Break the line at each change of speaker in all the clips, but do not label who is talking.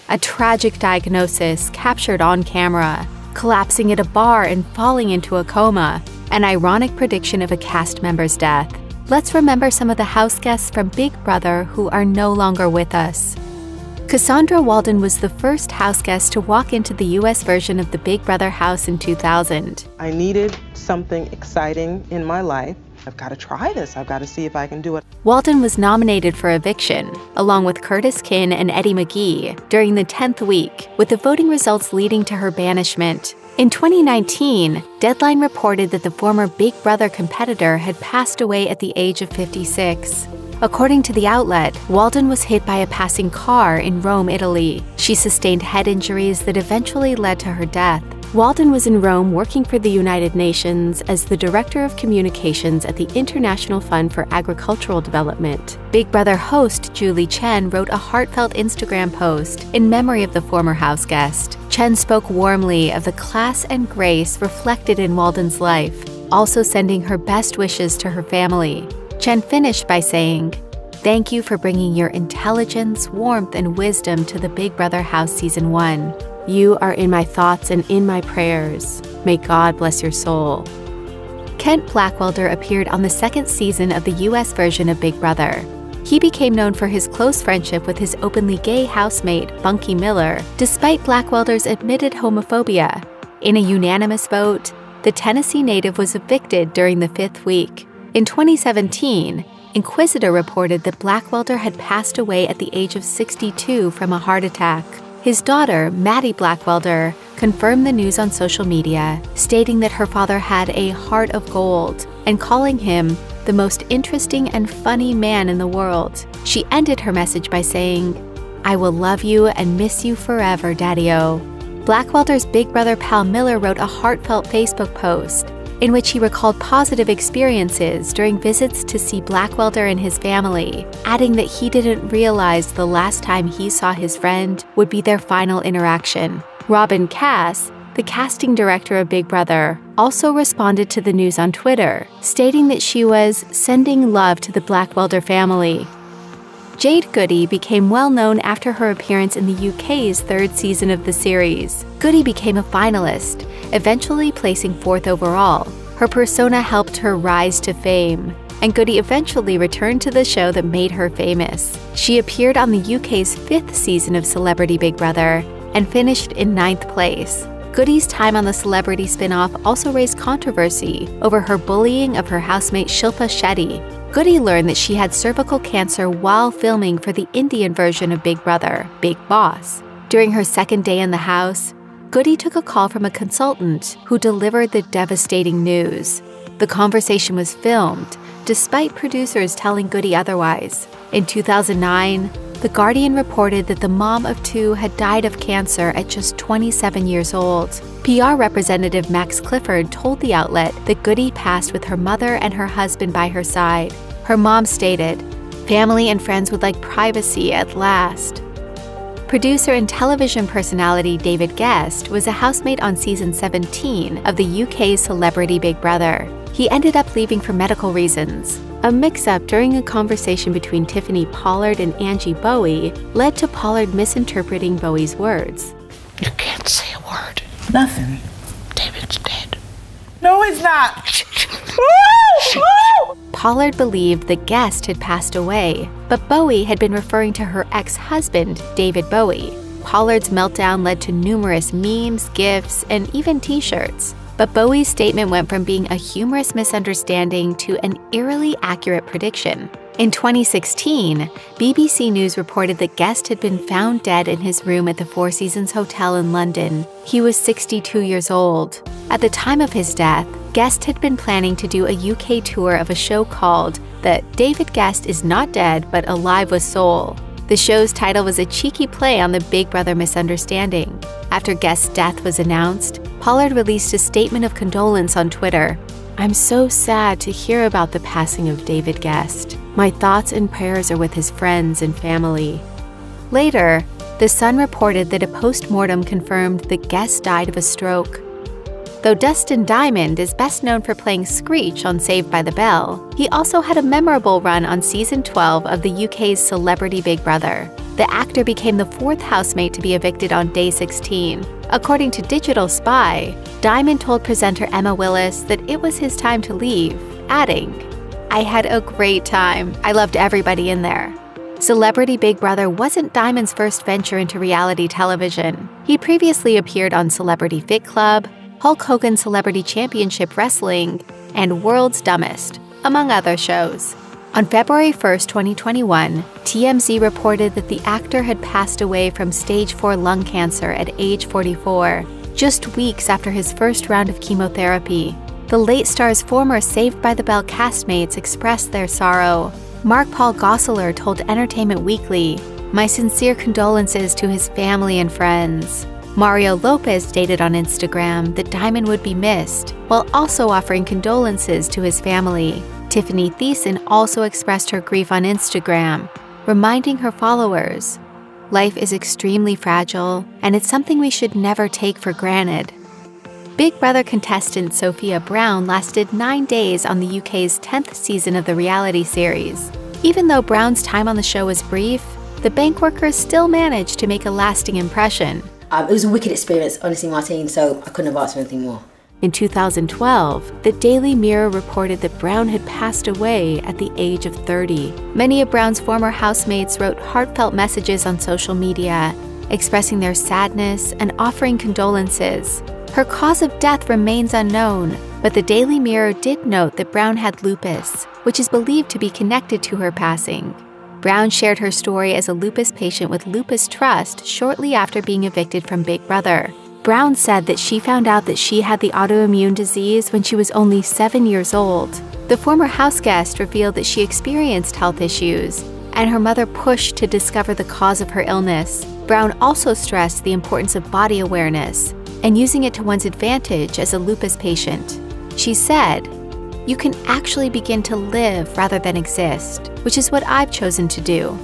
a tragic diagnosis captured on camera, collapsing at a bar and falling into a coma, an ironic prediction of a cast member's death. Let's remember some of the house guests from Big Brother who are no longer with us. Cassandra Waldon was the first house guest to walk into the U.S. version of the Big Brother house in 2000.
I needed something exciting in my life. I've got to try this. I've got to see if I can do it.
Waldon was nominated for eviction, along with Curtis Kinn and Eddie McGee, during the 10th week, with the voting results leading to her banishment. In 2019, Deadline reported that the former Big Brother competitor had passed away at the age of 56. According to the outlet, Waldon was hit by a passing car in Rome, Italy. She sustained head injuries that eventually led to her death. Waldon was in Rome working for the United Nations as the Director of Communications at the International Fund for Agricultural Development. Big Brother host Julie Chen wrote a heartfelt Instagram post in memory of the former house guest. Chen spoke warmly of the class and grace reflected in Waldon's life, also sending her best wishes to her family. Chen finished by saying, "Thank you for bringing your intelligence, warmth, and wisdom to the Big Brother house Season 1. You are in my thoughts and in my prayers. May God bless your soul." Kent Blackwelder appeared on the second season of the U.S. version of Big Brother. He became known for his close friendship with his openly gay housemate, Bunky Miller, despite Blackwelder's admitted homophobia. In a unanimous vote, the Tennessee native was evicted during the 5th week. In 2017, Inquisitor reported that Blackwelder had passed away at the age of 62 from a heart attack. His daughter, Maddie Blackwelder, confirmed the news on social media, stating that her father had a heart of gold and calling him the most interesting and funny man in the world. She ended her message by saying, "I will love you and miss you forever, Daddy-O." Blackwelder's Big Brother pal Miller wrote a heartfelt Facebook post in which he recalled positive experiences during visits to see Blackwelder and his family, adding that he didn't realize the last time he saw his friend would be their final interaction. Robin Cass, the casting director of Big Brother, also responded to the news on Twitter, stating that she was sending love to the Blackwelder family. Jade Goody became well known after her appearance in the UK's 3rd season of the series. Goody became a finalist, eventually placing 4th overall. Her persona helped her rise to fame, and Goody eventually returned to the show that made her famous. She appeared on the UK's 5th season of Celebrity Big Brother and finished in 9th place. Goody's time on the celebrity spin-off also raised controversy over her bullying of her housemate Shilpa Shetty. Goody learned that she had cervical cancer while filming for the Indian version of Big Brother, Big Boss. During her second day in the house, Goody took a call from a consultant who delivered the devastating news. The conversation was filmed, despite producers telling Goody otherwise. In 2009, The Guardian reported that the mom of 2 had died of cancer at just 27 years old. PR representative Max Clifford told the outlet that Goody passed with her mother and her husband by her side. Her mom stated, "Family and friends would like privacy at last." Producer and television personality David Gest was a housemate on season 17 of the UK's Celebrity Big Brother. He ended up leaving for medical reasons. A mix-up during a conversation between Tiffany Pollard and Angie Bowie led to Pollard misinterpreting Bowie's words.
"You can't say a word."
Nothing.
"David's dead."
No, he's not.
Pollard believed that Gest had passed away, but Bowie had been referring to her ex-husband, David Bowie. Pollard's meltdown led to numerous memes, GIFs, and even t-shirts. But Bowie's statement went from being a humorous misunderstanding to an eerily accurate prediction. In 2016, BBC News reported that Gest had been found dead in his room at the Four Seasons Hotel in London. He was 62 years old. At the time of his death, Gest had been planning to do a UK tour of a show called The David Gest is Not Dead But Alive with Soul. The show's title was a cheeky play on the Big Brother misunderstanding. After Gest's death was announced, Pollard released a statement of condolence on Twitter. "I'm so sad to hear about the passing of David Gest. My thoughts and prayers are with his friends and family." Later, The Sun reported that a post-mortem confirmed that Gest died of a stroke. Though Dustin Diamond is best known for playing Screech on Saved by the Bell, he also had a memorable run on Season 12 of the UK's Celebrity Big Brother. The actor became the fourth housemate to be evicted on day 16. According to Digital Spy, Diamond told presenter Emma Willis that it was his time to leave, adding, "I had a great time. I loved everybody in there." Celebrity Big Brother wasn't Diamond's first venture into reality television. He previously appeared on Celebrity Fit Club, Hulk Hogan Celebrity Championship Wrestling, and World's Dumbest, among other shows. On February 1st, 2021, TMZ reported that the actor had passed away from stage 4 lung cancer at age 44, just weeks after his first round of chemotherapy. The late star's former Saved by the Bell castmates expressed their sorrow. Mark Paul Gosselaar told Entertainment Weekly, "My sincere condolences to his family and friends." Mario Lopez stated on Instagram that Diamond would be missed, while also offering condolences to his family. Tiffany Thiessen also expressed her grief on Instagram, reminding her followers, "Life is extremely fragile, and it's something we should never take for granted." Big Brother contestant Sophia Brown lasted 9 days on the UK's 10th season of the reality series. Even though Brown's time on the show was brief, the bank worker still managed to make a lasting impression.
It was a wicked experience, honestly, Martine, so I couldn't have asked for anything more.
In 2012, the Daily Mirror reported that Brown had passed away at the age of 30. Many of Brown's former housemates wrote heartfelt messages on social media, expressing their sadness and offering condolences. Her cause of death remains unknown, but the Daily Mirror did note that Brown had lupus, which is believed to be connected to her passing. Brown shared her story as a lupus patient with Lupus Trust shortly after being evicted from Big Brother. Brown said that she found out that she had the autoimmune disease when she was only 7 years old. The former houseguest revealed that she experienced health issues, and her mother pushed to discover the cause of her illness. Brown also stressed the importance of body awareness and using it to one's advantage as a lupus patient. She said, "You can actually begin to live rather than exist, which is what I've chosen to do."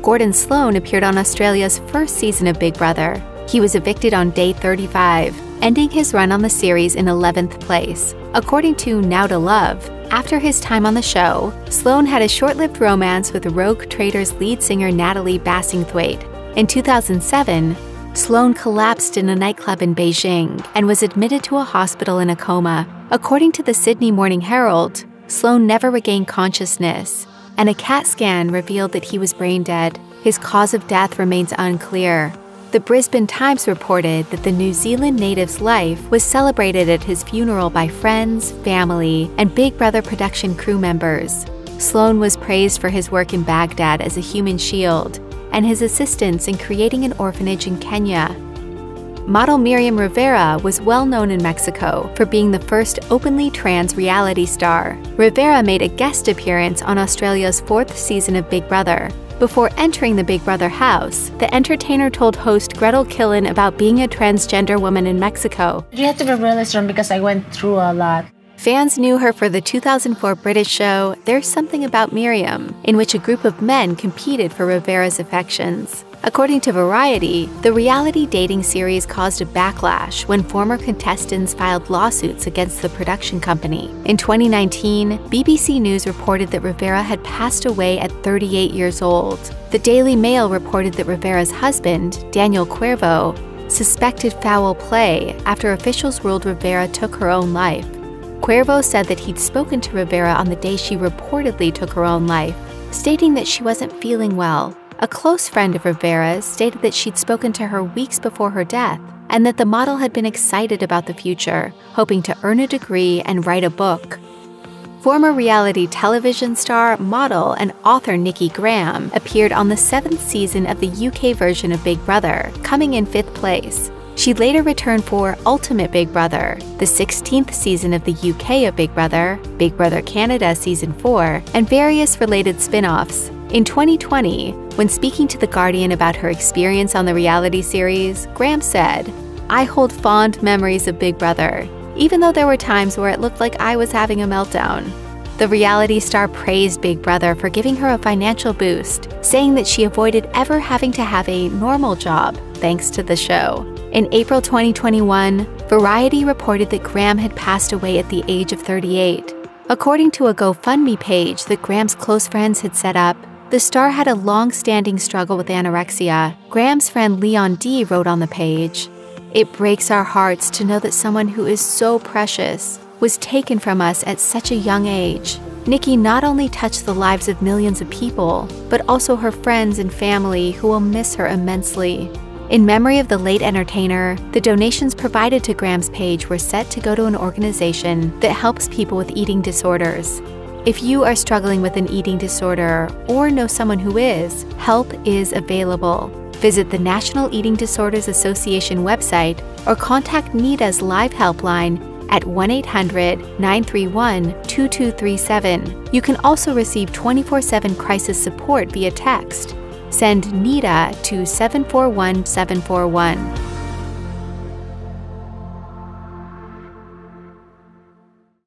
Gordon Sloan appeared on Australia's first season of Big Brother. He was evicted on day 35, ending his run on the series in 11th place. According to Now to Love, after his time on the show, Sloan had a short-lived romance with Rogue Traders lead singer Natalie Bassingthwaite. In 2007, Sloan collapsed in a nightclub in Beijing and was admitted to a hospital in a coma. According to the Sydney Morning Herald, Sloan never regained consciousness, and a CAT scan revealed that he was brain dead. His cause of death remains unclear. The Brisbane Times reported that the New Zealand native's life was celebrated at his funeral by friends, family, and Big Brother production crew members. Sloan was praised for his work in Baghdad as a human shield and his assistance in creating an orphanage in Kenya. Model Miriam Rivera was well known in Mexico for being the first openly trans reality star. Rivera made a guest appearance on Australia's 4th season of Big Brother. Before entering the Big Brother house, the entertainer told host Gretel Killen about being a transgender woman in Mexico.
You have to be really strong because I went through a lot.
Fans knew her for the 2004 British show There's Something About Miriam, in which a group of men competed for Rivera's affections. According to Variety, the reality dating series caused a backlash when former contestants filed lawsuits against the production company. In 2019, BBC News reported that Rivera had passed away at 38 years old. The Daily Mail reported that Rivera's husband, Daniel Cuervo, suspected foul play after officials ruled Rivera took her own life. Cuervo said that he'd spoken to Rivera on the day she reportedly took her own life, stating that she wasn't feeling well. A close friend of Rivera's stated that she'd spoken to her weeks before her death, and that the model had been excited about the future, hoping to earn a degree and write a book. Former reality television star, model, and author Nikki Grahame appeared on the 7th season of the UK version of Big Brother, coming in 5th place. She later returned for Ultimate Big Brother, the 16th season of the UK of Big Brother Canada Season 4, and various related spin-offs. In 2020, when speaking to The Guardian about her experience on the reality series, Grahame said, "I hold fond memories of Big Brother, even though there were times where it looked like I was having a meltdown." The reality star praised Big Brother for giving her a financial boost, saying that she avoided ever having to have a normal job thanks to the show. In April 2021, Variety reported that Grahame had passed away at the age of 38. According to a GoFundMe page that Grahame's close friends had set up, The star had a long-standing struggle with anorexia. Graham's friend Leon D. wrote on the page, "It breaks our hearts to know that someone who is so precious was taken from us at such a young age. Nikki not only touched the lives of millions of people, but also her friends and family who will miss her immensely." In memory of the late entertainer, the donations provided to Graham's page were set to go to an organization that helps people with eating disorders. If you are struggling with an eating disorder or know someone who is, help is available. Visit the National Eating Disorders Association website or contact NEDA's live helpline at 1-800-931-2237. You can also receive 24/7 crisis support via text. Send NEDA to 741-741.